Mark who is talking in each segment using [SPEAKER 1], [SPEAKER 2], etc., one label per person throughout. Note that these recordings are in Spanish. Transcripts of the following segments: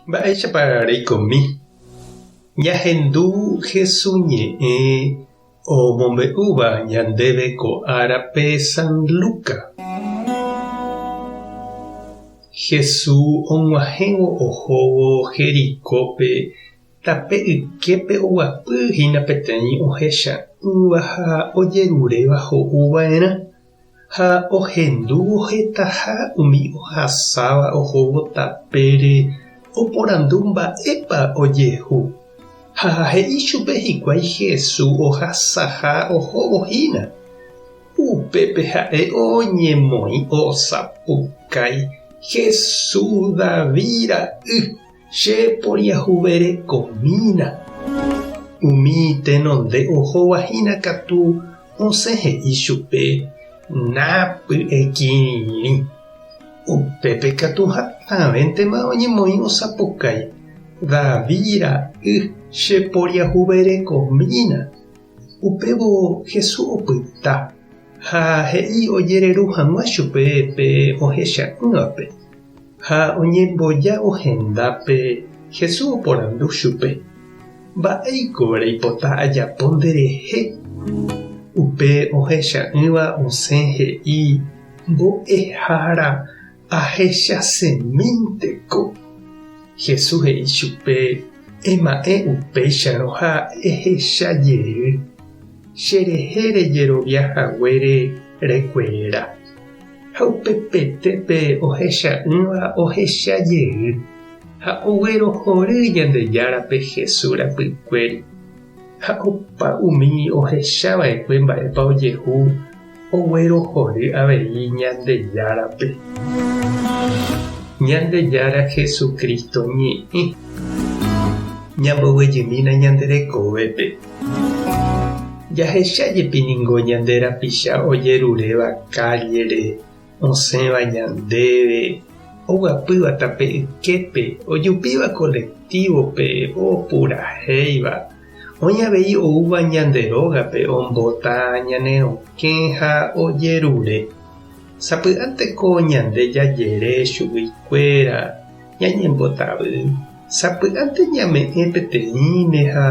[SPEAKER 1] Mba'éichapararãikomi. Ñahendu hesuñe'ẽ omombe'úva ñandéve ko árape San Luka. Jesús og̃uahẽvo ohóvo Jerikópe tape yképe oguapýhína peteĩ ohecha'ỹva ha ojeruréva ho'uva'erã ha ohendúvo hetaha umi ohasáva ohóvo tapére oporandu mba'épa ojehu. Ha he'i chupe hikuái Jesús ohasaha ohóvohína. Upépe ha'e oñemoĩ osapukái Jesús David ra'y cheporiahuverekomína. Umi tenonde ohovahína katu osẽ he'i chupe napy'ekirĩri. Upépe katu hatãvéntema oñemoĩ osapukái David ra'y cheporiahuverekomína. Upévo Jesús opyta ha he'i ojereru hag̃ua chupe pe ohecha'ỹvape. Ha oñemboja ohendápe Jesús oporandu chupe: mba'éiko reipota ajapo nderehe. Upe ohecha'ỹva osẽ he'i: mbo'ehára ahechasemínteko. Jesús he'i chupe: ema'ẽ upéicharõ ha ehechajey. Cherehe rejeroviahaguére rekuera. Ha upeitépe ohecha'ỹva ohechajey. Ha oguerohory Ñandejárape Jesús rapykuéri. Ha opa umi ohechava'ekue mba'épa ojehu oguerohory avei Ñandejárape. Ñandejára Jesukristo ñe'ẽ ñamboguejymína ñanderekovépe. Jahechajepiníngo ñande rapicha ojeruréva kallere osẽva ñandéve oguapýva tape yképe ojupíva colectivope opurahéiva oĩ avei oúva ñanderógape ombota ñanerõke ha ojerure. Sapy'ánteko ñande jajere chuguikuéra ñañembotavy. Sapy'ánte ñame'ẽ peteĩme ha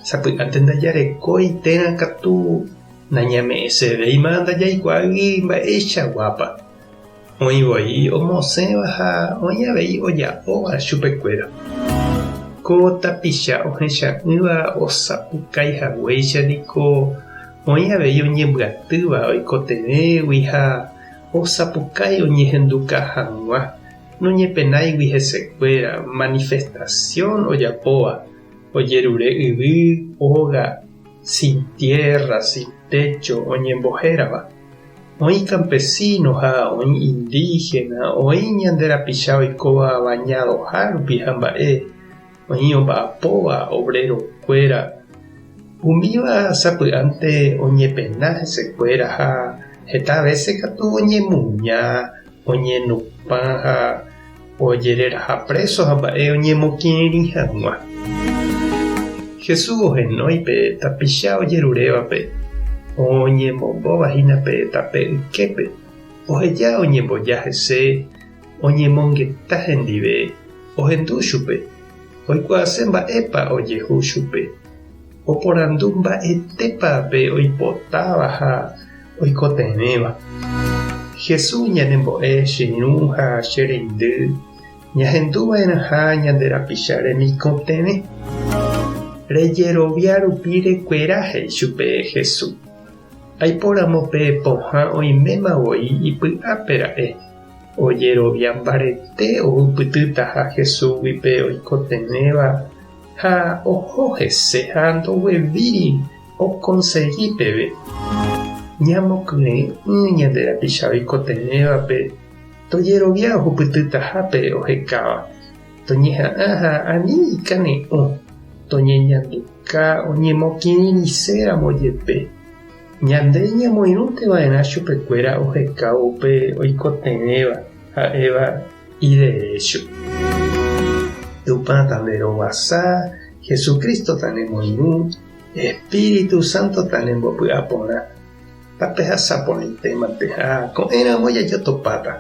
[SPEAKER 1] sapy'ánte ndajarekói térã katu nañame'ẽsevéima ndajaikuaágui mba'eichaguápa. Oĩvoi omosẽva ha oĩ avei oja'óva chupekuéra. Ko tapicha ohecha'ỹva osapukaihaguéicha niko oĩ avei oñembyatýva oikotevẽgui ha osapukái oñehenduka hag̃ua noñepenáigui hesekuéra manifestación ojapóva ojerure yvy óga sin tierra sin techo oñembohérava. Oĩ campesino ha oĩ indígena oĩ ñande rapicha oikóva bañadoha rupi ha mba'e oĩ omba'apóva obrerokuéra. Umíva sapy'ánte oñepena hesekuéra ha heta vece katu oñemuña oñenupã ha ojereraha preso ha mba'e oñemokĩri hag̃ua. Jesús ohenóipe tapicha ojerurévape oñemombovahína pe tape yképe oheja oñemboja hese oñemongeta hendive ohendu chupe oikuaase mba'épa ojehu chupe oporandu mba'etépape oipotáva ha oikotevẽva. Jesús ñanembo'e cheirũ ha chereindy ñahendúva'erãha ñande rapicha remikotevẽ. Rejerovia rupi rekuéra he'i chupe Jesús. Aiporamope pohã oimémavoi ipy'ápe ra'e ojerovia mbarete oupytýta ha Jesúsguipe oikotevẽva ha oho hese ha ndoguevíri okonsegui peve. Ñamokyre'ỹ ñande rapicha oikotevẽvape tojerovia ohupytýtahápe ohekáva. Toñeha'ã ha ani ikane'õ toñeñanduka oñemokĩriséramo jepe. Ñande ñamoirũteva'erã chupekuéra oheka upe oikotevẽva ha'éva iderecho. Tupã tanderovasa, Jesucristo tanemoirũ, Espíritu Santo tanembopy'aporã. Tape hasáporãitémate ha ko'ẽramo jajotopáta.